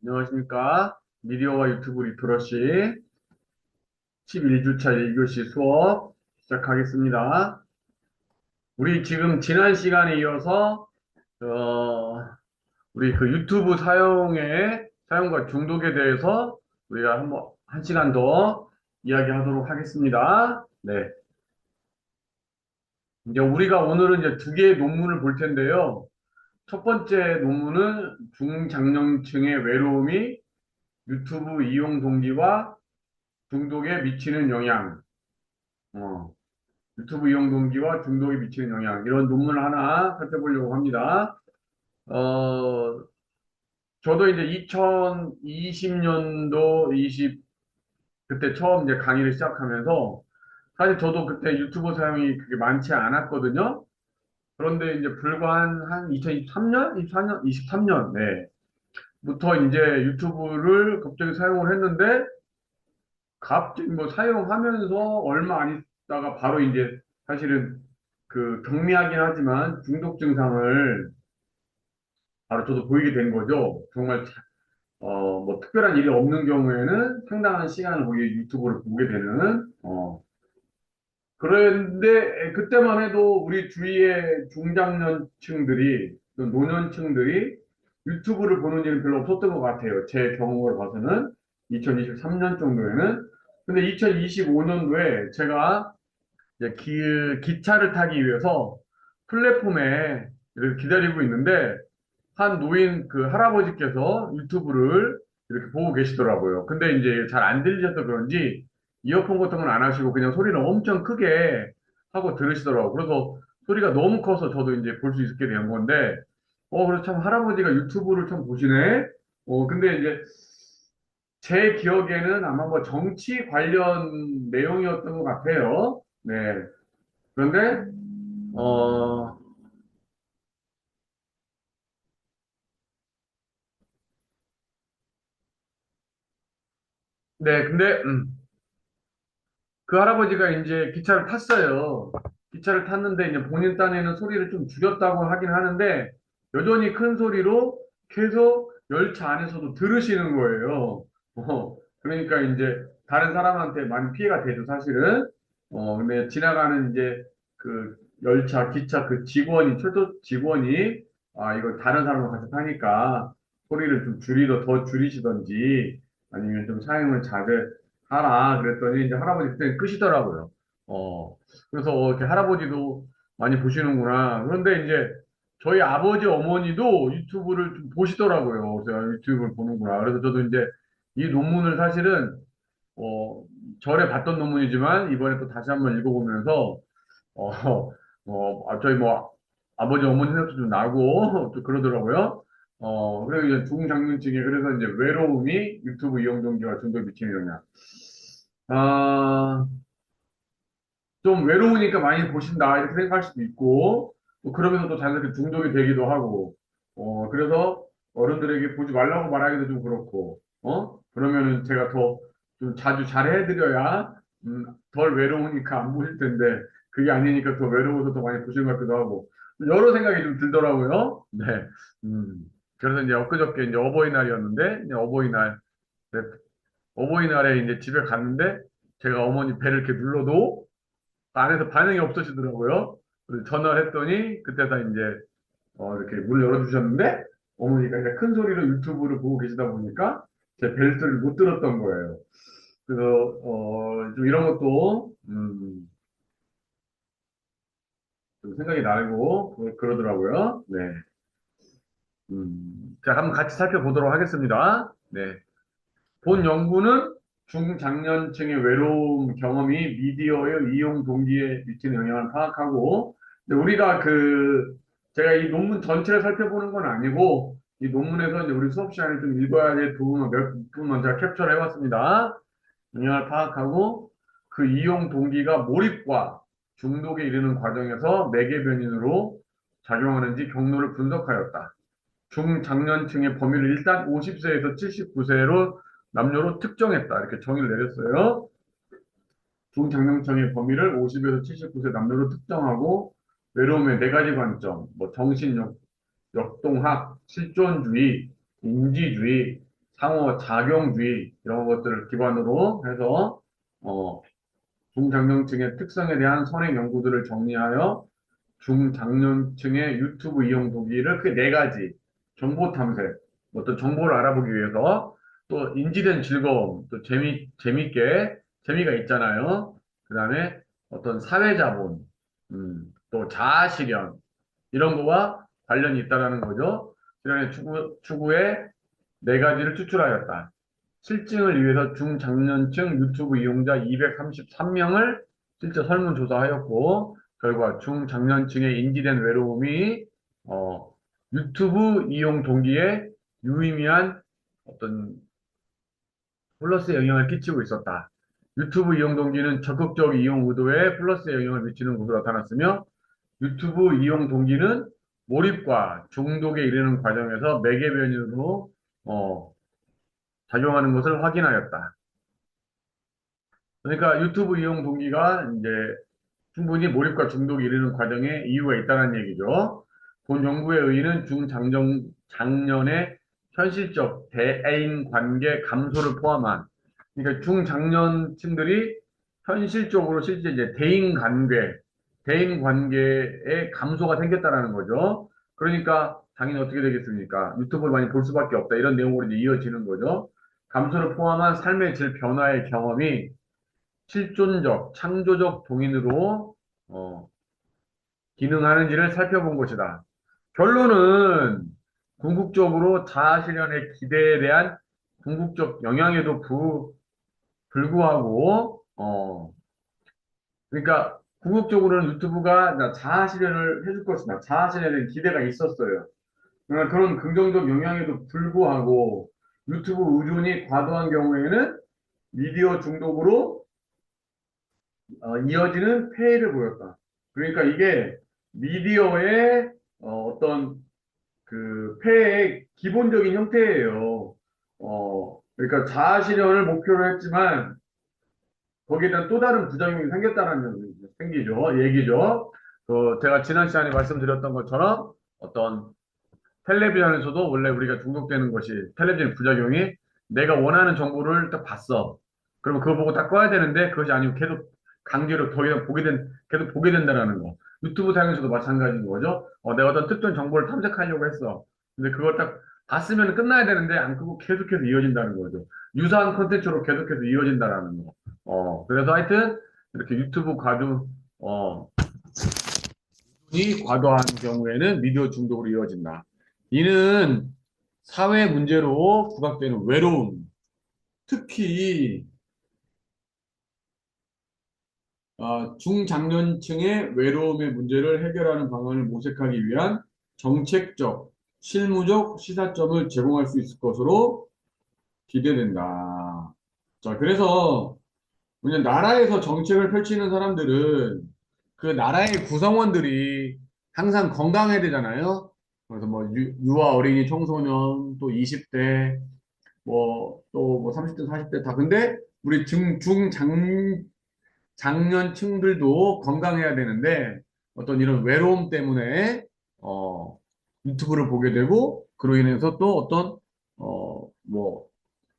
안녕하십니까. 미디어와 유튜브 리터러시 11주차 1교시 수업 시작하겠습니다. 우리 지금 지난 시간에 이어서, 어, 우리 그 유튜브 사용과 중독에 대해서 우리가 한 시간 더 이야기하도록 하겠습니다. 네. 이제 우리가 오늘은 이제 두 개의 논문을 볼 텐데요. 첫 번째 논문은 중장년층의 외로움이 유튜브 이용 동기와 중독에 미치는 영향, 어, 유튜브 이용 동기와 중독에 미치는 영향, 이런 논문을 하나 살펴보려고 합니다. 어, 저도 이제 2020년도 그때 처음 이제 강의를 시작하면서, 사실 저도 그때 유튜브 사용이 그렇게 많지 않았거든요. 그런데 이제 불과 한 2023년? 24년? 23년, 네. 부터 이제 유튜브를 갑자기 사용을 했는데, 갑자기 뭐 사용하면서 얼마 안 있다가 바로 이제 사실은 그 경미하긴 하지만 중독 증상을 바로 저도 보이게 된 거죠. 정말 뭐 특별한 일이 없는 경우에는 상당한 시간을 거기 유튜브를 보게 되는 그런데 그때만 해도 우리 주위의 중장년층들이 또 노년층들이 유튜브를 보는 일은 별로 없었던 것 같아요. 제 경험을 봐서는 2023년 정도에는. 근데 2025년도에 제가 이제 기차를 타기 위해서 플랫폼에 이렇게 기다리고 있는데 한 노인 그 할아버지께서 유튜브를 이렇게 보고 계시더라고요. 근데 이제 잘 안 들리셔서 그런지 이어폰 같은 건 안 하시고 그냥 소리를 엄청 크게 하고 들으시더라고요. 그래서 소리가 너무 커서 저도 이제 볼 수 있게 된 건데, 그래서 참 할아버지가 유튜브를 참 보시네? 근데 이제 제 기억에는 아마 뭐 정치 관련 내용이었던 것 같아요. 네. 그런데, 어, 네, 근데, 그 할아버지가 이제 기차를 탔어요. 기차를 탔는데 이제 본인 딴에는 소리를 좀 줄였다고 하긴 하는데 여전히 큰 소리로 계속 열차 안에서도 들으시는 거예요. 그러니까 이제 다른 사람한테 많이 피해가 되죠, 사실은. 근데 지나가는 이제 그 열차, 기차 그 철도 직원이 이거 다른 사람과 같이 타니까 소리를 좀 더 줄이시던지 아니면 좀 사용을 하라 그랬더니 이제 할아버지 그때 끄시더라고요. 어, 그래서 이렇게 할아버지도 많이 보시는구나. 그런데 이제 저희 아버지 어머니도 유튜브를 좀 보시더라고요. 그래서 유튜브를 보는구나. 그래서 저도 이제 이 논문을 사실은 어, 전에 봤던 논문이지만 이번에 또 다시 한번 읽어보면서 어, 저희 뭐 아버지 어머니 생각도 좀 나고 또 그러더라고요. 그리고 이제 중장년층에 그래서 이제 외로움이 유튜브 이용 동기와 중독에 미치는 영향. 아, 좀 외로우니까 많이 보신다, 이렇게 생각할 수도 있고, 또 그러면서 또 자연스럽게 중독이 되기도 하고, 그래서 어른들에게 보지 말라고 말하기도 좀 그렇고, 그러면은 제가 더 좀 자주 잘해드려야, 덜 외로우니까 안 보실 텐데, 그게 아니니까 더 외로워서 더 많이 보시는 것 같기도 하고, 여러 생각이 좀 들더라고요. 네. 음. 그래서 이제 엊그저께 이제 어버이날이었는데, 이제 네, 어버이날에 이제 집에 갔는데, 제가 어머니 배를 이렇게 눌러도, 안에서 반응이 없으시더라고요. 그래서 전화를 했더니 그때 다 이제 이렇게 문을 열어주셨는데 어머니가 이제 큰 소리로 유튜브를 보고 계시다 보니까 제 벨소리를 못 들었던 거예요. 그래서 좀 이런 것도 좀 생각이 나고 그러더라고요. 네. 자, 한번 같이 살펴보도록 하겠습니다. 네. 본 연구는 중장년층의 외로움 경험이 미디어의 이용 동기에 미치는 영향을 파악하고, 근데 우리가 제가 이 논문 전체를 살펴보는 건 아니고, 이 논문에서 이제 우리 수업 시간에 좀 읽어야 될 부분을 몇 부분만 제가 캡처를 해봤습니다. 영향을 파악하고, 그 이용 동기가 몰입과 중독에 이르는 과정에서 매개 변인으로 작용하는지 경로를 분석하였다. 중장년층의 범위를 일단 50세에서 79세로 남녀로 특정했다. 이렇게 정의를 내렸어요. 중장년층의 범위를 50에서 79세 남녀로 특정하고 외로움의 네 가지 관점, 뭐 정신력, 역동학, 실존주의, 인지주의, 상호작용주의 이런 것들을 기반으로 해서 어, 중장년층의 특성에 대한 선행 연구들을 정리하여 중장년층의 유튜브 이용 동기를 그 네 가지 정보 탐색, 어떤 정보를 알아보기 위해서 또 인지된 즐거움, 또 재밌게 재미가 있잖아요. 그 다음에 어떤 사회자본, 또 자아실현 이런 거와 관련이 있다라는 거죠. 실현의 추구에 네 가지를 추출하였다. 실증을 위해서 중장년층 유튜브 이용자 233명을 실제 설문조사하였고, 결과 중장년층의 인지된 외로움이 유튜브 이용 동기에 유의미한 어떤 플러스 영향을 끼치고 있었다. 유튜브 이용 동기는 적극적 이용 의도에 플러스 영향을 미치는 것으로 나타났으며, 유튜브 이용 동기는 몰입과 중독에 이르는 과정에서 매개 변으로 작용하는 것을 확인하였다. 그러니까 유튜브 이용 동기가 이제 충분히 몰입과 중독이 이르는 과정에 이유가 있다는 얘기죠. 본 연구에 의의는 작년의 현실적 대인 관계 감소를 포함한, 그러니까 중장년층들이 현실적으로 실제 이제 대인 관계에 감소가 생겼다라는 거죠. 그러니까 당연히 어떻게 되겠습니까? 유튜브를 많이 볼 수밖에 없다. 이런 내용으로 이제 이어지는 거죠. 감소를 포함한 삶의 질 변화의 경험이 실존적, 창조적 동인으로 어, 기능하는지를 살펴본 것이다. 결론은 궁극적으로 자아실현의 기대에 대한 궁극적 영향에도 불구하고 그러니까 궁극적으로는 유튜브가 자아실현을 해줄 것이다. 자아실현에 대한 기대가 있었어요. 그러나 그런 긍정적 영향에도 불구하고 유튜브 의존이 과도한 경우에는 미디어 중독으로 이어지는 폐해를 보였다. 그러니까 이게 미디어의 어떤 그 폐해의 기본적인 형태예요. 그러니까 자아실현을 목표로 했지만 거기에 대한 또 다른 부작용이 생기죠. 얘기죠. 제가 지난 시간에 말씀드렸던 것처럼 어떤 텔레비전에서도 원래 우리가 중독되는 것이 텔레비전 부작용이 내가 원하는 정보를 딱 봤어. 그러면 그거 보고 딱 꺼야 되는데 그것이 아니고 계속 강제로 더 이상 계속 보게 된다는 거. 유튜브 사용에서도 마찬가지인 거죠. 내가 어떤 특정 정보를 탐색하려고 했어. 근데 그걸 딱 봤으면 끝나야 되는데 안 끄고 계속해서 이어진다는 거죠. 유사한 컨텐츠로 계속해서 이어진다라는 거. 그래서 하여튼 이렇게 유튜브 이 과도한 경우에는 미디어 중독으로 이어진다. 이는 사회 문제로 부각되는 외로움, 특히 중장년층의 외로움의 문제를 해결하는 방안을 모색하기 위한 정책적, 실무적 시사점을 제공할 수 있을 것으로 기대된다. 자, 그래서 그냥 나라에서 정책을 펼치는 사람들은 그 나라의 구성원들이 항상 건강해야 되잖아요. 그래서 뭐 유아 어린이 청소년 또 20대 뭐 또 뭐 30대 40대 다 근데 우리 장년층들도 건강해야 되는데 어떤 이런 외로움 때문에 유튜브를 보게 되고 그로 인해서 또 어떤 뭐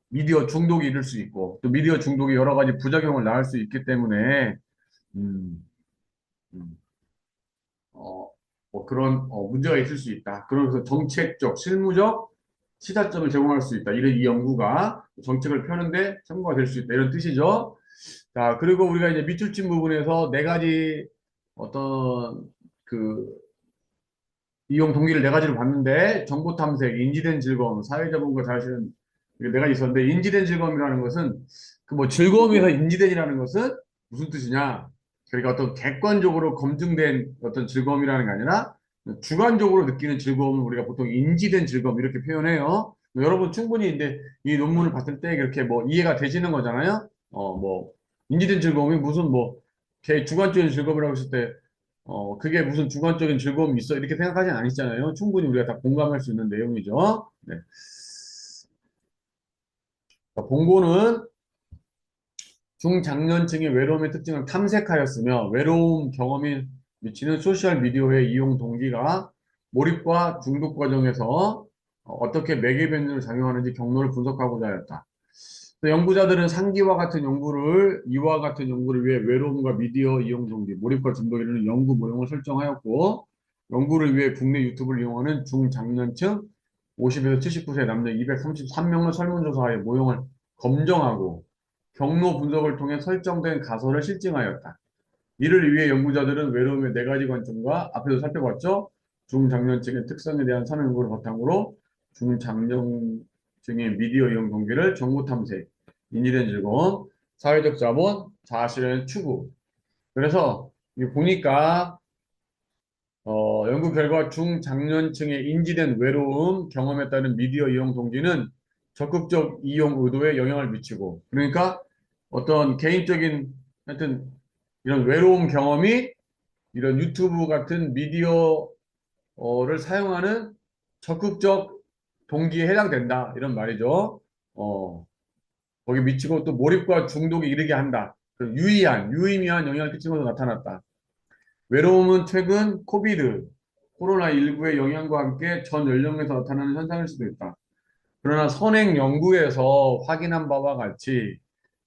미디어 중독이 이를 수 있고 또 미디어 중독이 여러 가지 부작용을 낳을 수 있기 때문에 음, 음, 뭐 그런 문제가 있을 수 있다. 그러면서 정책적, 실무적 시사점을 제공할 수 있다. 이런 이 연구가 정책을 펴는데 참고가 될 수 있다. 이런 뜻이죠. 자, 그리고 우리가 이제 밑줄친 부분에서 네 가지 어떤 그 이용 동기를 네 가지를 봤는데 정보 탐색, 인지된 즐거움, 사회자본과 자신은 이게 네 가지 있었는데 인지된 즐거움이라는 것은 그 뭐 즐거움에서 인지된이라는 것은 무슨 뜻이냐? 그러니까 어떤 객관적으로 검증된 어떤 즐거움이라는 게 아니라 주관적으로 느끼는 즐거움을 우리가 보통 인지된 즐거움 이렇게 표현해요. 여러분 충분히 이제 이 논문을 봤을 때 이렇게 뭐 이해가 되시는 거잖아요. 뭐 인지된 즐거움이 무슨 뭐 개 주관적인 즐거움이라고 했을 때 그게 무슨 주관적인 즐거움이 있어 이렇게 생각하진 않으시잖아요. 충분히 우리가 다 공감할 수 있는 내용이죠. 네. 자, 본고는 중장년층의 외로움의 특징을 탐색하였으며 외로움 경험이 미치는 소셜 미디어의 이용 동기가 몰입과 중독 과정에서 어떻게 매개 변이로 작용하는지 경로를 분석하고자 하였다. 또 연구자들은 상기와 같은 연구를, 이와 같은 연구를 위해 외로움과 미디어 이용 동기, 몰입과 중독 이르는 연구 모형을 설정하였고, 연구를 위해 국내 유튜브를 이용하는 중장년층 50에서 79세 남녀 233명을 설문조사하여 모형을 검정하고 경로 분석을 통해 설정된 가설을 실증하였다. 이를 위해 연구자들은 외로움의 네 가지 관점과 앞에서 살펴봤죠. 중장년층의 특성에 대한 산업 연구를 바탕으로 중장년층의 미디어 이용 동기를 정보 탐색, 인지된 즐거움, 사회적 자본, 자아실현 추구. 그래서 보니까 연구 결과 중장년층의 인지된 외로움 경험에 따른 미디어 이용 동기는 적극적 이용 의도에 영향을 미치고, 그러니까 어떤 개인적인 하여튼 이런 외로움 경험이 이런 유튜브 같은 미디어를 사용하는 적극적 동기에 해당된다. 이런 말이죠. 어, 거기 미치고 또 몰입과 중독에 이르게 한다. 유의미한 영향을 끼치면서 나타났다. 외로움은 최근 코로나19의 영향과 함께 전 연령에서 나타나는 현상일 수도 있다. 그러나 선행 연구에서 확인한 바와 같이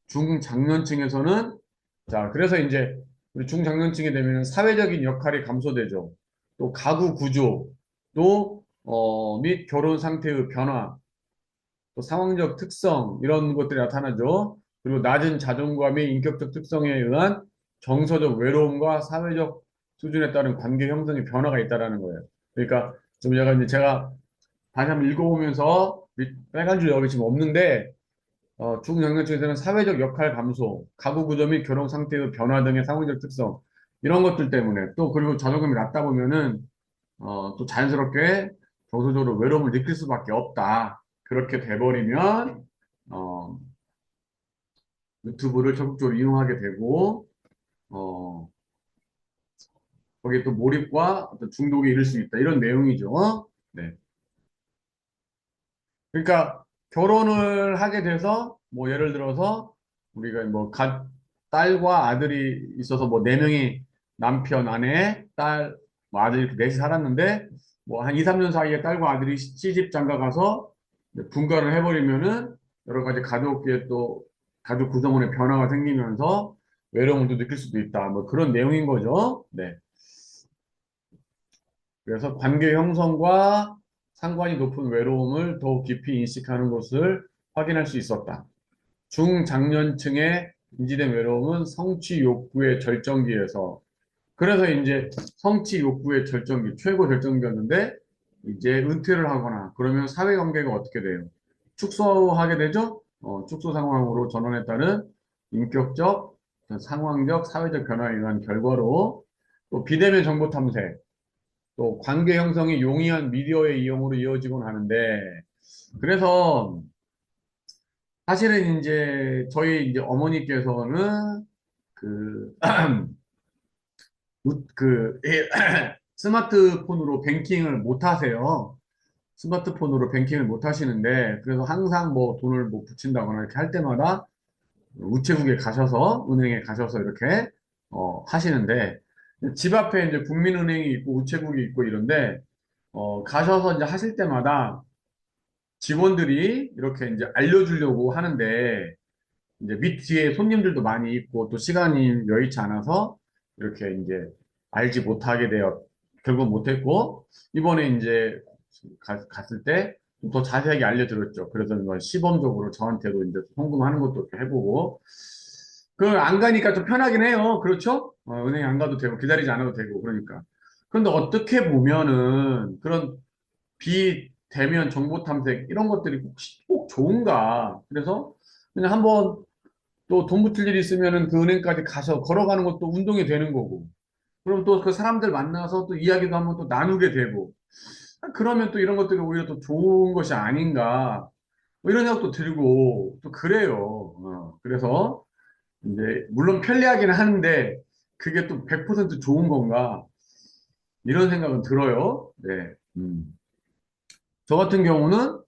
중장년층에서는 자, 그래서 이제 우리 중장년층이 되면 사회적인 역할이 감소되죠. 또 가구 구조, 또 및 결혼 상태의 변화, 또 상황적 특성 이런 것들이 나타나죠. 그리고 낮은 자존감의 인격적 특성에 의한 정서적 외로움과 사회적 수준에 따른 관계 형성의 변화가 있다라는 거예요. 그러니까 좀 제가 다시 한번 읽어보면서 빨간 줄 여기 지금 없는데 중장년층에서는 사회적 역할 감소, 가구 구조 및 결혼 상태의 변화 등의 상황적 특성 이런 것들 때문에 또 그리고 자존감이 낮다 보면은 또 자연스럽게 정서적으로 외로움을 느낄 수밖에 없다. 그렇게 돼버리면 어, 유튜브를 적극적으로 이용하게 되고 어, 거기에 또 몰입과 어떤 중독에 이를 수 있다. 이런 내용이죠. 네. 그러니까 결혼을 하게 돼서 뭐 예를 들어서 우리가 딸과 아들이 있어서 뭐 네 명이 남편, 아내, 딸, 뭐 아들 이렇게 넷이 살았는데 뭐 한 2, 3년 사이에 딸과 아들이 시집 장가 가서 이제 분가를 해버리면은 여러 가지 가족의 또 가족 구성원의 변화가 생기면서 외로움을 또 느낄 수도 있다. 뭐 그런 내용인 거죠. 네. 그래서 관계 형성과 상관이 높은 외로움을 더욱 깊이 인식하는 것을 확인할 수 있었다. 중장년층의 인지된 외로움은 성취 욕구의 절정기에서 그래서 이제 성취 욕구의 절정기, 최고 절정기였는데 이제 은퇴를 하거나 그러면 사회관계가 어떻게 돼요? 축소하게 되죠? 축소 상황으로 전환에 따른 인격적, 상황적, 사회적 변화에 의한 결과로 또 비대면 정보 탐색, 또 관계 형성이 용이한 미디어의 이용으로 이어지곤 하는데, 그래서 사실은 이제 저희 이제 어머니께서는 그, 스마트폰으로 뱅킹을 못 하세요. 스마트폰으로 뱅킹을 못 하시는데, 그래서 항상 뭐 돈을 뭐 붙인다거나 이렇게 할 때마다 우체국에 가셔서, 은행에 가셔서 이렇게, 하시는데, 집 앞에 이제 국민은행이 있고 우체국이 있고 이런데, 가셔서 이제 하실 때마다 직원들이 이렇게 이제 알려주려고 하는데, 이제 밑 뒤에 손님들도 많이 있고, 또 시간이 여의치 않아서 이렇게 이제 알지 못하게 되어, 결국 못했고, 이번에 이제 갔을 때 더 자세하게 알려드렸죠. 그래서 뭐 시범적으로 저한테도 이제 송금하는 것도 이렇게 해보고, 그 안 가니까 좀 편하긴 해요. 그렇죠? 은행에 안 가도 되고, 기다리지 않아도 되고, 그러니까. 그런데 어떻게 보면은 그런 비대면 정보 탐색 이런 것들이 꼭 좋은가? 그래서 그냥 한번 또 돈 붙일 일이 있으면은 그 은행까지 가서 걸어가는 것도 운동이 되는 거고. 그럼 또 그 사람들 만나서 또 이야기도 한번 또 나누게 되고. 그러면 또 이런 것들이 오히려 또 좋은 것이 아닌가. 뭐 이런 생각도 들고 또 그래요. 그래서 이제 물론 편리하긴 하는데 그게 또 100% 좋은 건가? 이런 생각은 들어요. 네. 저 같은 경우는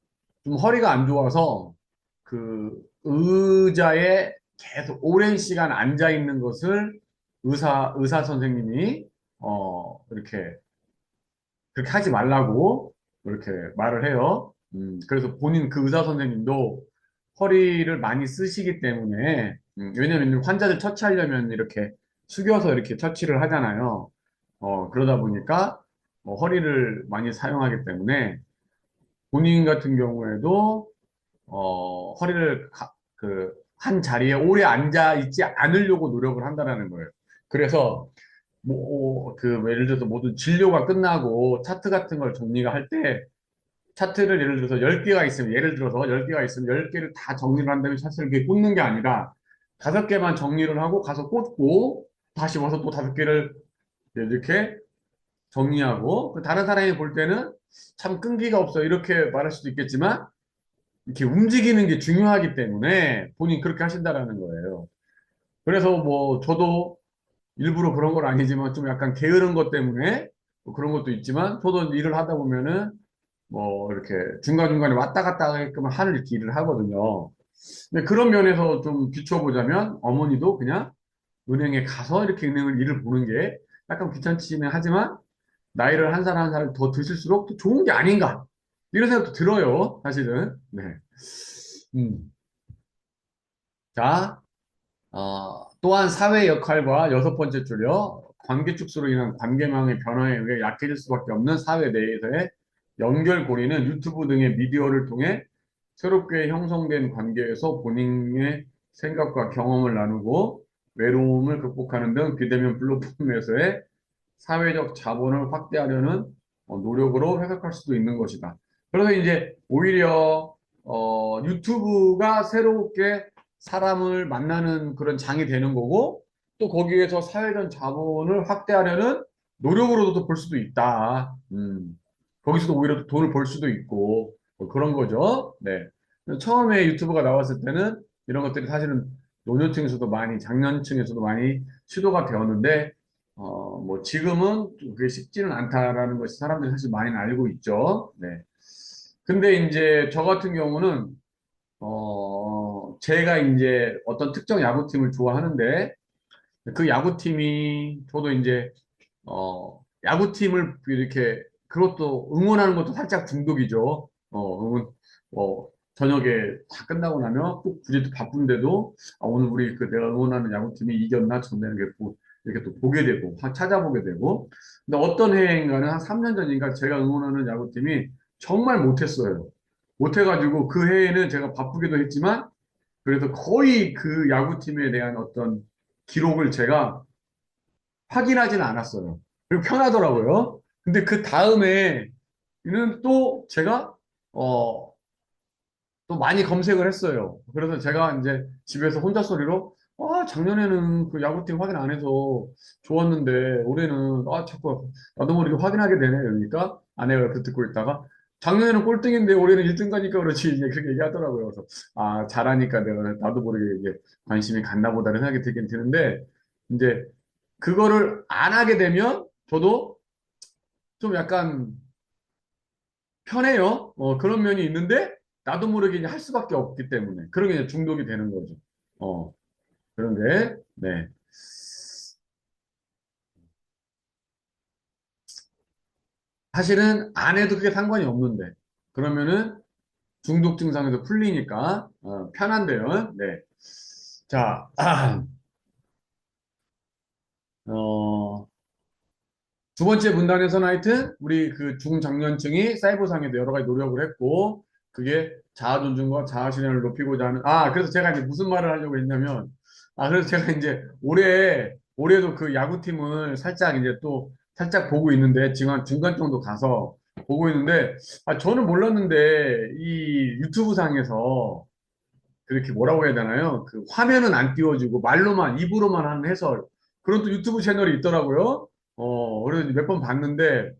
좀 허리가 안 좋아서 그 의자에 계속 오랜 시간 앉아 있는 것을 의사 선생님이 이렇게 그렇게 하지 말라고 이렇게 말을 해요. 그래서 본인 그 의사 선생님도 허리를 많이 쓰시기 때문에, 왜냐면 환자들 처치하려면 이렇게 숙여서 이렇게 처치를 하잖아요. 그러다 보니까 허리를 많이 사용하기 때문에 본인 같은 경우에도 허리를 한 자리에 오래 앉아 있지 않으려고 노력을 한다는 거예요. 그래서 예를 들어서 모든 진료가 끝나고 차트 같은 걸 정리가 할 때 차트를 예를 들어서 10개가 있으면 예를 들어서 10개가 있으면 10개를 다 정리를 한 다음에 차트를 이렇게 꽂는 게 아니라 5개만 정리를 하고 가서 꽂고 다시 와서 또 5개를 이렇게 정리하고 다른 사람이 볼 때는 참 끈기가 없어 이렇게 말할 수도 있겠지만 이렇게 움직이는 게 중요하기 때문에 본인 그렇게 하신다라는 거예요. 그래서 뭐 저도 일부러 그런 건 아니지만 좀 약간 게으른 것 때문에 뭐 그런 것도 있지만 저도 일을 하다 보면은 뭐 이렇게 중간중간에 왔다 갔다 하게끔 하는 이렇게 일을 하거든요. 근데 그런 면에서 좀 비춰보자면 어머니도 그냥 은행에 가서 이렇게 은행을 일을 보는 게 약간 귀찮지는 하지만 나이를 한 살 한 살 더 드실수록 또 좋은 게 아닌가 이런 생각도 들어요. 사실은. 네. 음. 자, 또한 사회 역할과 여섯 번째 줄여 관계 축소로 인한 관계망의 변화에 의해 약해질 수밖에 없는 사회 내에서의 연결고리는 유튜브 등의 미디어를 통해 새롭게 형성된 관계에서 본인의 생각과 경험을 나누고 외로움을 극복하는 등 비대면 플랫폼에서의 사회적 자본을 확대하려는 노력으로 해석할 수도 있는 것이다. 그래서 이제 오히려 유튜브가 새롭게 사람을 만나는 그런 장이 되는 거고 또 거기에서 사회적 자본을 확대하려는 노력으로도 볼 수도 있다. 거기서도 오히려 돈을 벌 수도 있고 뭐 그런 거죠. 네. 처음에 유튜브가 나왔을 때는 이런 것들이 사실은 노년층에서도 많이 장년층에서도 많이 시도가 되었는데 뭐 지금은 좀 그게 쉽지는 않다라는 것이 사람들이 사실 많이 알고 있죠. 네. 근데 이제 저 같은 경우는 제가 이제 어떤 특정 야구팀을 좋아하는데 그 야구팀이 저도 이제 야구팀을 이렇게 그것도 응원하는 것도 살짝 중독이죠. 저녁에 다 끝나고 나면 꼭 굳이 또 바쁜데도 오늘 우리 그 내가 응원하는 야구팀이 이겼나 졌나 이렇게 또 보게 되고 찾아보게 되고 근데 어떤 해인가는 한 3년 전인가 제가 응원하는 야구팀이 정말 못했어요. 못해가지고 그 해에는 제가 바쁘기도 했지만 그래서 거의 그 야구팀에 대한 어떤 기록을 제가 확인하지는 않았어요. 그리고 편하더라고요. 근데 그 다음에는 또 제가, 어, 또 많이 검색을 했어요. 그래서 제가 이제 집에서 혼자 소리로, 작년에는 그 야구팀 확인 안 해서 좋았는데, 올해는, 자꾸, 나도 모르게 확인하게 되네. 그러니까 아내가 그 듣고 있다가, 작년에는 꼴등인데 올해는 1등 가니까 그렇지. 이제 그렇게 얘기하더라고요. 그래서, 잘하니까 내가 나도 모르게 이제 관심이 갔나 보다는 생각이 들긴 드는데, 이제 그거를 안 하게 되면 저도 좀 약간 편해요. 그런 면이 있는데 나도 모르게 이제 할 수밖에 없기 때문에 그런 게 이제 중독이 되는 거죠. 어, 그런 게 네. 사실은 안 해도 그게 상관이 없는데 그러면은 중독 증상에서 풀리니까 편한데요. 네. 자, 어, 두 번째 문단에서는 하여튼 우리 그 중장년층이 사이버상에도 여러 가지 노력을 했고 그게 자아 존중과 자아 실현을 높이고자 하는 그래서 제가 이제 무슨 말을 하려고 했냐면 그래서 제가 이제 올해도 그 야구팀을 살짝 이제 또 살짝 보고 있는데 지금 한 중간 정도 가서 보고 있는데 저는 몰랐는데 이 유튜브 상에서 그렇게 뭐라고 해야 되나요? 그 화면은 안 띄워지고 말로만 입으로만 하는 해설 그런 또 유튜브 채널이 있더라고요. 그래서 몇 번 봤는데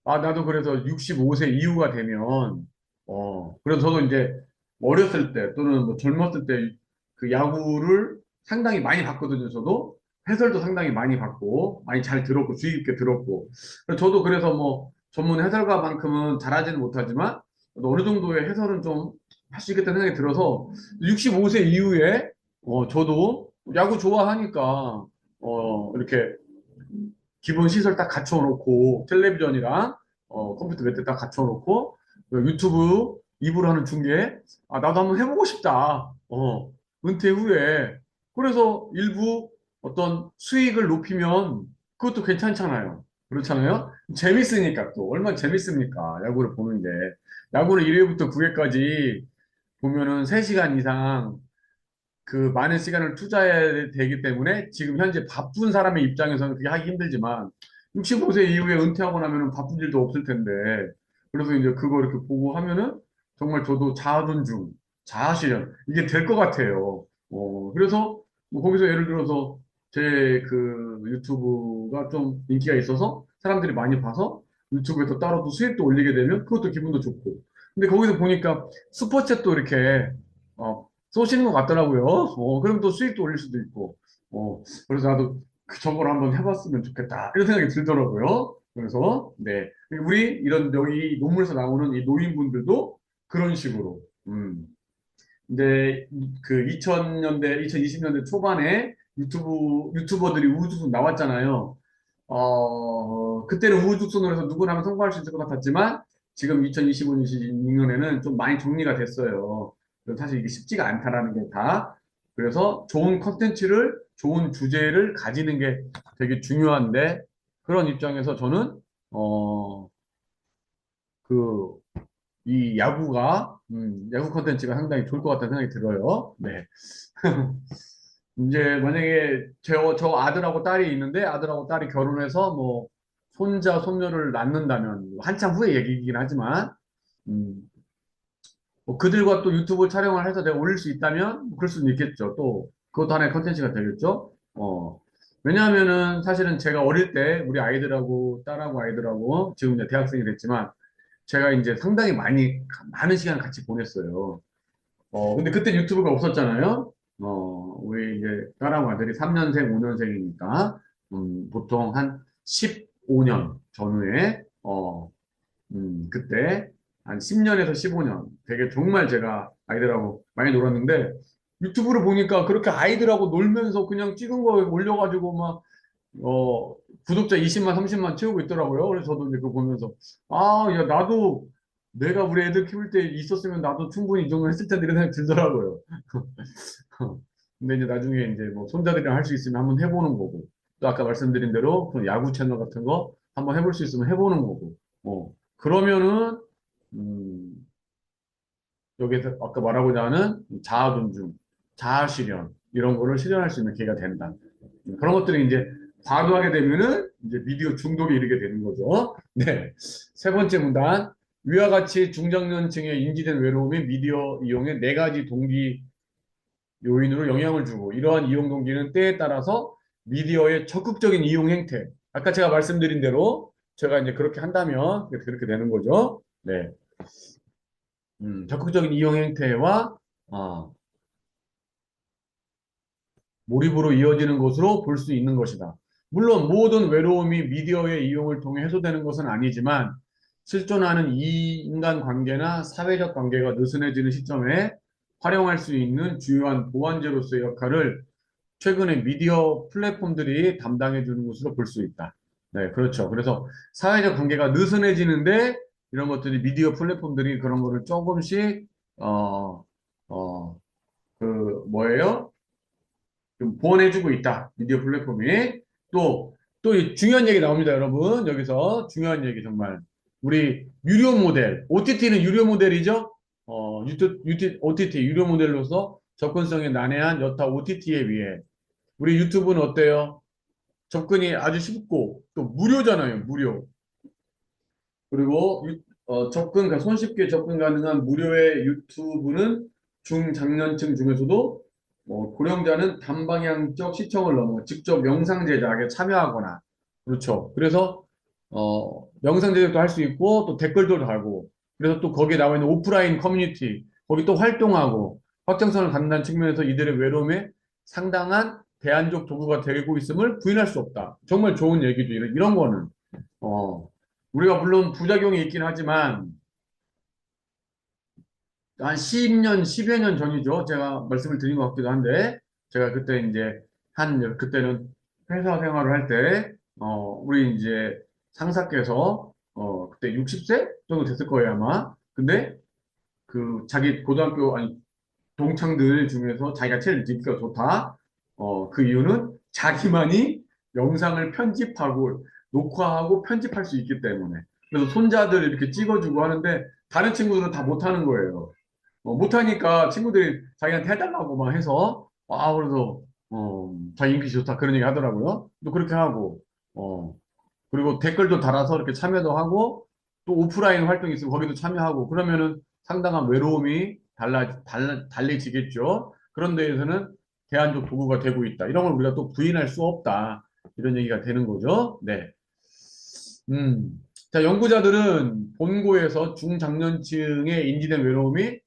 나도 그래서 65세 이후가 되면 그래서 저도 이제 어렸을 때 또는 뭐 젊었을 때 그 야구를 상당히 많이 봤거든요. 저도 해설도 상당히 많이 봤고 많이 잘 들었고 주의 깊게 들었고 그래서 저도 그래서 뭐 전문 해설가만큼은 잘하지는 못하지만 어느 정도의 해설은 좀 할 수 있겠다는 생각이 들어서 65세 이후에 저도 야구 좋아하니까 이렇게 기본 시설 딱 갖춰 놓고 텔레비전이랑 컴퓨터 몇 대 딱 갖춰 놓고 유튜브 입으로 하는 중계. 아, 나도 한번 해보고 싶다. 은퇴 후에. 그래서 일부 어떤 수익을 높이면 그것도 괜찮잖아요. 그렇잖아요? 재밌으니까 또. 얼마나 재밌습니까? 야구를 보는 게. 야구를 1회부터 9회까지 보면은 3시간 이상 그 많은 시간을 투자해야 되기 때문에 지금 현재 바쁜 사람의 입장에서는 그게 하기 힘들지만 65세 이후에 은퇴하고 나면은 바쁜 일도 없을 텐데 그래서 이제 그거 이렇게 보고 하면은 정말 저도 자아존중, 자아실현 이게 될 것 같아요. 그래서 뭐 거기서 예를 들어서 제 그 유튜브가 좀 인기가 있어서 사람들이 많이 봐서 유튜브에서 따로 또 수익도 올리게 되면 그것도 기분도 좋고 근데 거기서 보니까 슈퍼챗도 이렇게 쏘시는 것 같더라고요. 그럼 또 수익도 올릴 수도 있고. 그래서 나도 저걸 한번 해봤으면 좋겠다. 이런 생각이 들더라고요. 그래서, 네. 우리 이런 여기 논문에서 나오는 이 노인분들도 그런 식으로, 이제 그 2000년대, 2020년대 초반에 유튜버들이 우후죽순 나왔잖아요. 그때는 우후죽순으로 해서 누구나 하면 성공할 수 있을 것 같았지만 지금 2025, 26년에는 좀 많이 정리가 됐어요. 그래서 사실 이게 쉽지가 않다라는 게 다. 그래서 좋은 컨텐츠를, 좋은 주제를 가지는 게 되게 중요한데 그런 입장에서 저는, 어, 그, 이 야구 컨텐츠가 상당히 좋을 것 같다는 생각이 들어요. 네. 이제 만약에 저 아들하고 딸이 있는데 아들하고 딸이 결혼해서 뭐 손자, 손녀를 낳는다면 한참 후의 얘기이긴 하지만 음, 뭐 그들과 또 유튜브 촬영을 해서 내가 올릴 수 있다면 뭐 그럴 수는 있겠죠. 또 그것도 하나의 컨텐츠가 되겠죠. 왜냐하면은 사실은 제가 어릴 때 우리 아이들하고 딸하고 아이들하고 지금 이제 대학생이 됐지만 제가 이제 상당히 많은 시간을 같이 보냈어요. 근데 그때 유튜브가 없었잖아요. 우리 이제 딸하고 아들이 3년생, 5년생이니까, 보통 한 15년 전후에, 그때 한 10년에서 15년 되게 정말 제가 아이들하고 많이 놀았는데, 유튜브를 보니까 그렇게 아이들하고 놀면서 그냥 찍은 거 올려가지고 막, 어, 구독자 20만, 30만 채우고 있더라고요. 그래서 저도 이제 그거 보면서, 아, 야, 나도 내가 우리 애들 키울 때 있었으면 나도 충분히 이 정도 했을 텐데 이런 생각이 들더라고요. 근데 이제 나중에 이제 뭐 손자들이랑 할 수 있으면 한번 해보는 거고, 또 아까 말씀드린 대로 그 야구 채널 같은 거 한번 해볼 수 있으면 해보는 거고, 그러면은, 음, 여기서 아까 말하고자 하는 자아 존중, 자아 실현, 이런 거를 실현할 수 있는 기회가 된다. 그런 것들이 이제 과도하게 되면은 이제 미디어 중독에 이르게 되는 거죠. 네. 세 번째 문단. 위와 같이 중장년층에 인지된 외로움이 미디어 이용의 네 가지 동기 요인으로 영향을 주고 이러한 이용 동기는 때에 따라서 미디어의 적극적인 이용 행태. 아까 제가 말씀드린 대로 제가 이제 그렇게 한다면 그렇게 되는 거죠. 네. 적극적인 이용 행태와 어, 몰입으로 이어지는 것으로 볼 수 있는 것이다. 물론 모든 외로움이 미디어의 이용을 통해 해소되는 것은 아니지만 실존하는 이 인간 관계나 사회적 관계가 느슨해지는 시점에 활용할 수 있는 중요한 보완제로서의 역할을 최근에 미디어 플랫폼들이 담당해 주는 것으로 볼 수 있다. 네, 그렇죠. 그래서 사회적 관계가 느슨해지는데 이런 것들이 미디어 플랫폼들이 그런 거를 조금씩 어, 어, 뭐예요? 좀 보완해주고 있다. 미디어 플랫폼이. 또 중요한 얘기 나옵니다, 여러분. 여기서 중요한 얘기 정말. 우리 유료 모델, OTT는 유료 모델이죠? OTT 유료 모델로서 접근성이 난해한 여타 OTT에 비해 우리 유튜브는 어때요? 접근이 아주 쉽고 또 무료잖아요, 무료. 그리고 그러니까 손쉽게 접근 가능한 무료의 유튜브는 중장년층 중에서도 고령자는 단방향적 시청을 넘어 직접 영상 제작에 참여하거나 그렇죠. 그래서 영상 제작도 할 수 있고 또 댓글도 달고 그래서 또 거기에 나와 있는 오프라인 커뮤니티 거기 또 활동하고 확장성을 갖는다는 측면에서 이들의 외로움에 상당한 대안적 도구가 되고 있음을 부인할 수 없다. 정말 좋은 얘기죠. 이런 거는. 어, 우리가 물론 부작용이 있긴 하지만, 한 10년, 10여 년 전이죠. 제가 말씀을 드린 것 같기도 한데, 제가 그때 이제, 그때는 회사 생활을 할 때, 우리 이제 상사께서, 그때 60세 정도 됐을 거예요, 아마. 근데 그 자기 고등학교 아니 동창들 중에서 자기가 제일 인기가 좋다. 그 이유는 자기만이 영상을 편집하고 녹화하고 편집할 수 있기 때문에. 그래서 손자들 이렇게 찍어주고 하는데 다른 친구들은 다 못하는 거예요. 못하니까 친구들이 자기한테 해달라고 막 해서 그래서 자기 인기 좋다 그런 얘기 하더라고요. 또 그렇게 하고 어, 그리고 댓글도 달아서 이렇게 참여도 하고 또 오프라인 활동이 있으면 거기도 참여하고 그러면은 상당한 외로움이 달래지겠죠. 그런 데에서는 대안적 도구가 되고 있다. 이런 걸 우리가 또 부인할 수 없다. 이런 얘기가 되는 거죠. 네. 자, 연구자들은 본고에서 중장년층에 인지된 외로움이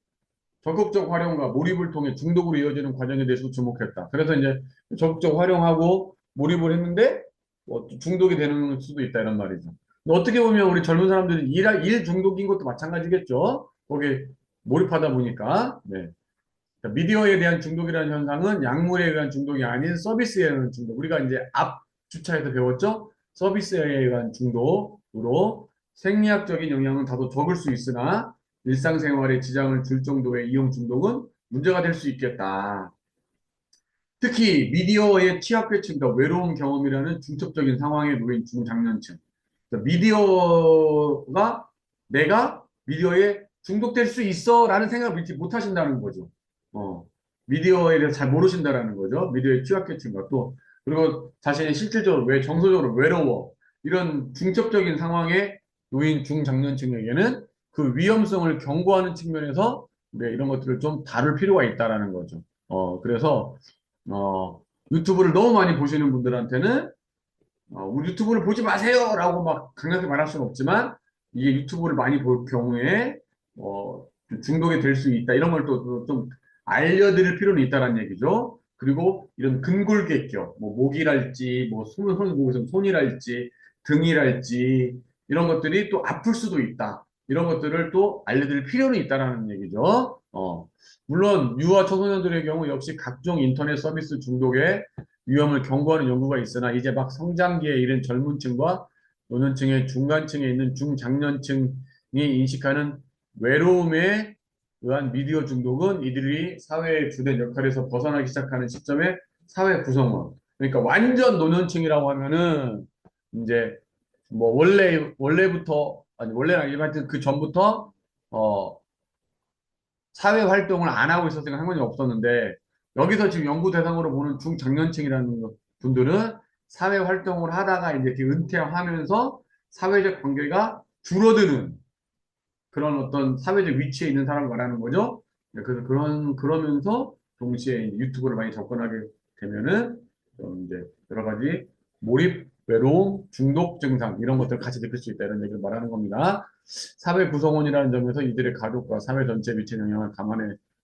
적극적 활용과 몰입을 통해 중독으로 이어지는 과정에 대해서 주목했다. 그래서 이제 적극적 활용하고 몰입을 했는데 중독이 되는 수도 있다 이런 말이죠. 근데 어떻게 보면 우리 젊은 사람들은 일 중독인 것도 마찬가지겠죠. 거기에 몰입하다 보니까. 네. 자, 미디어에 대한 중독이라는 현상은 약물에 의한 중독이 아닌 서비스에 의한 중독. 우리가 이제 앞 주차에서 배웠죠? 서비스에 의한 중독으로 생리학적인 영향은 다소 적을 수 있으나 일상생활에 지장을 줄 정도의 이용 중독은 문제가 될 수 있겠다. 특히 미디어의 취약계층과 외로움 경험이라는 중첩적인 상황에 놓인 중장년층. 미디어가 내가 미디어에 중독될 수 있어라는 생각을 믿지 못하신다는 거죠. 어, 미디어에 대해서 잘 모르신다라는 거죠. 미디어의 취약계층과 또 그리고 자신이 실질적으로 정서적으로 외로워 이런 중첩적인 상황에 놓인 중장년층에게는 그 위험성을 경고하는 측면에서 네, 이런 것들을 좀 다룰 필요가 있다라는 거죠. 그래서 어, 유튜브를 너무 많이 보시는 분들한테는 우리 유튜브를 보지 마세요라고 막 강하게 말할 수는 없지만 이게 유튜브를 많이 볼 경우에 좀 중독이 될 수 있다 이런 걸 또 좀 알려드릴 필요는 있다는 얘기죠. 그리고 이런 근골격격, 뭐 목이랄지, 뭐 손이랄지, 등이랄지 이런 것들이 또 아플 수도 있다. 이런 것들을 또 알려드릴 필요는 있다는 얘기죠. 물론 유아 청소년들의 경우 역시 각종 인터넷 서비스 중독에 위험을 경고하는 연구가 있으나 이제 막 성장기에 이른 젊은 층과 노년층의 중간층에 있는 중장년층이 인식하는 외로움에 의한 미디어 중독은 이들이 사회의 주된 역할에서 벗어나기 시작하는 시점의 사회 구성원. 그러니까 완전 노년층이라고 하면은 이제 뭐 원래부터 아니 원래는 아니지만 하여튼 그 전부터 어 사회 활동을 안 하고 있었으니까 상관이 없었는데 여기서 지금 연구 대상으로 보는 중장년층이라는 분들은 사회 활동을 하다가 이제 이렇게 은퇴하면서 사회적 관계가 줄어드는 그런 어떤 사회적 위치에 있는 사람을 말하는 거죠. 네, 그래서 그러면서 동시에 이제 유튜브를 많이 접근하게 되면은 이제 여러 가지 몰입, 외로움, 중독 증상 이런 것들을 같이 느낄 수 있다 이런 얘기를 말하는 겁니다. 사회 구성원이라는 점에서 이들의 가족과 사회 전체에 미치는 영향을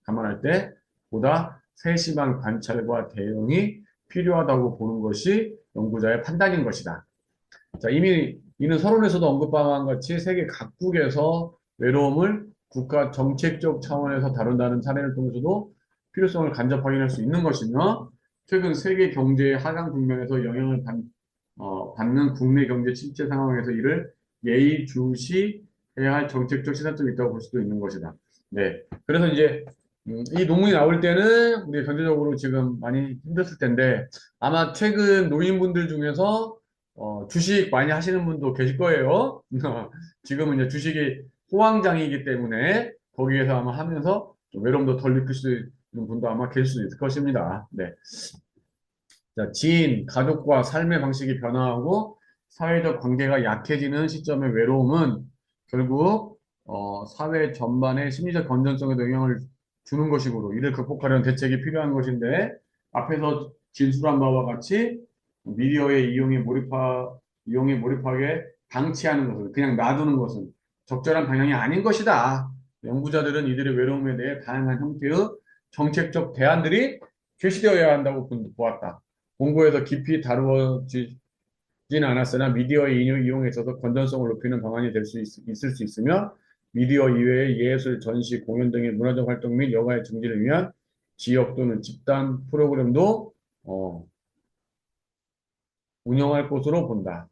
감안할 때 보다 세심한 관찰과 대응이 필요하다고 보는 것이 연구자의 판단인 것이다. 자, 이미 이는 서론에서도 언급한 것 같이 세계 각국에서 외로움을 국가 정책적 차원에서 다룬다는 사례를 통해서도 필요성을 간접 확인할 수 있는 것이며, 최근 세계 경제의 하강 국면에서 영향을 받는 국내 경제 침체 상황에서 이를 예의주시해야 할 정책적 시사점이 있다고 볼 수도 있는 것이다. 네. 그래서 이제 이 논문이 나올 때는 우리 경제적으로 지금 많이 힘들었을 텐데 아마 최근 노인분들 중에서 주식 많이 하시는 분도 계실 거예요. 지금은 이제 주식이 호황장이기 때문에 거기에서 아마 하면서 좀 외로움도 덜 느낄 수 있는 분도 아마 계실 수 있을 것입니다. 네. 자, 지인, 가족과 삶의 방식이 변화하고 사회적 관계가 약해지는 시점의 외로움은 결국 사회 전반의 심리적 건전성에도 영향을 주는 것이므로 이를 극복하려는 대책이 필요한 것인데 앞에서 진술한 바와 같이 미디어의 이용에 몰입하게 방치하는 것은 그냥 놔두는 것은 적절한 방향이 아닌 것이다. 연구자들은 이들의 외로움에 대해 다양한 형태의 정책적 대안들이 제시되어야 한다고 보았다. 공부에서 깊이 다루어지진 않았으나 미디어의 이용에 있어서 건전성을 높이는 방안이 될 수 있을 수 있으며 미디어 이외의 예술, 전시, 공연 등의 문화적 활동 및 여가의 증진을 위한 지역 또는 집단 프로그램도 운영할 것으로 본다.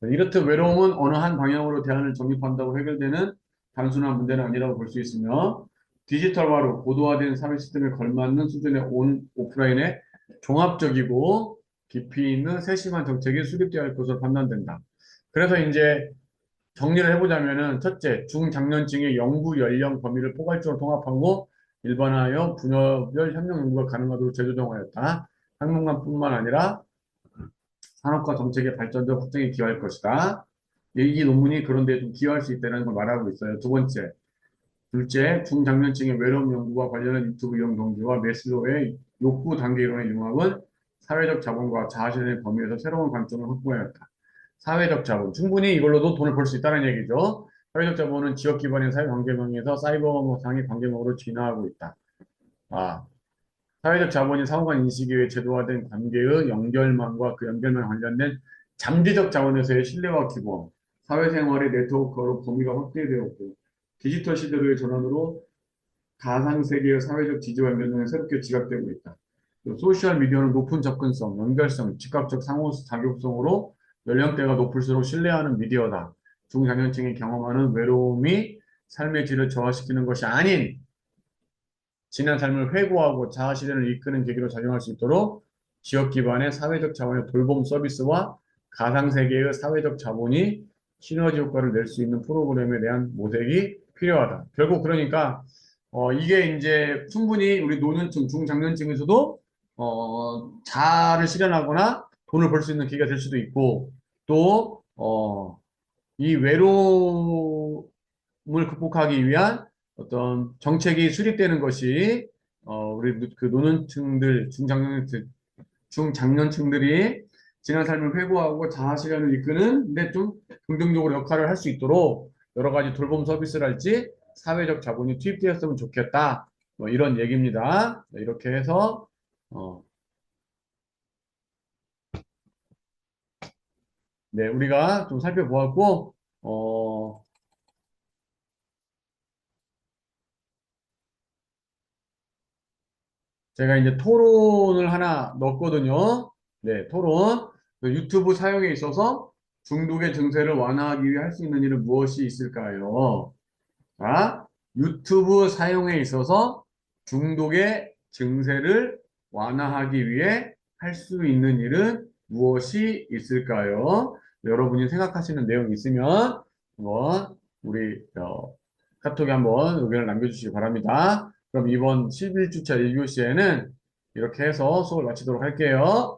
이렇듯 외로움은 어느 한 방향으로 대안을 정립한다고 해결되는 단순한 문제는 아니라고 볼 수 있으며 디지털화로 고도화된 사회 시스템에 걸맞는 수준의 오프라인의 종합적이고 깊이 있는 세심한 정책이 수립되어야 할 것으로 판단된다. 그래서 이제 정리를 해보자면은 첫째, 중장년층의 영구 연령 범위를 포괄적으로 통합하고 일반화하여 분야별 협력 연구가 가능하도록 재조정하였다. 학문관뿐만 아니라 산업과 정책의 발전도 확장에 기여할 것이다. 이 논문이 그런데 좀 기여할 수 있다는 걸 말하고 있어요. 두 번째, 둘째, 중장년층의 외로움 연구와 관련한 유튜브 이용 동기와 메슬로우의 욕구 단계 이론의 융합은 사회적 자본과 자아실현의 범위에서 새로운 관점을 확보하였다. 사회적 자본. 충분히 이걸로도 돈을 벌 수 있다는 얘기죠. 사회적 자본은 지역 기반의 사회 관계망에서 사이버상의 관계망으로 진화하고 있다. 아, 사회적 자본이 상호간 인식에 의해 제도화된 관계의 연결망과 그 연결망에 관련된 잠재적 자원에서의 신뢰와 기본, 사회생활의 네트워크로 범위가 확대되었고, 디지털 시대로의 전환으로 가상세계의 사회적 지지와 연결망이 새롭게 지각되고 있다. 소셜미디어는 높은 접근성, 연결성, 즉각적 상호 작용성으로 연령대가 높을수록 신뢰하는 미디어다. 중장년층이 경험하는 외로움이 삶의 질을 저하시키는 것이 아닌 지난 삶을 회고하고 자아 실현을 이끄는 계기로 작용할 수 있도록 지역 기반의 사회적 자원의 돌봄 서비스와 가상세계의 사회적 자본이 시너지 효과를 낼 수 있는 프로그램에 대한 모색이 필요하다. 결국 그러니까 이게 이제 충분히 우리 노년층, 중장년층에서도 자아를 실현하거나 돈을 벌 수 있는 기회가 될 수도 있고 또 이 외로움을 극복하기 위한 어떤 정책이 수립되는 것이 우리 그 노년층들, 중장년층들이 지난 삶을 회고하고 자아 실현을 이끄는 데 좀 긍정적으로 역할을 할 수 있도록 여러 가지 돌봄 서비스랄지 사회적 자본이 투입되었으면 좋겠다. 뭐 이런 얘기입니다. 네, 이렇게 해서 어, 네, 우리가 좀 살펴보았고 제가 이제 토론을 하나 넣었거든요. 네, 토론. 그 유튜브 사용에 있어서 중독의 증세를 완화하기 위해 할 수 있는 일은 무엇이 있을까요? 자, 유튜브 사용에 있어서 중독의 증세를 완화하기 위해 할 수 있는 일은 무엇이 있을까요? 여러분이 생각하시는 내용 있으면 한번 우리 카톡에 한번 의견을 남겨주시기 바랍니다. 그럼 이번 11주차 1교시에는 이렇게 해서 수업을 마치도록 할게요.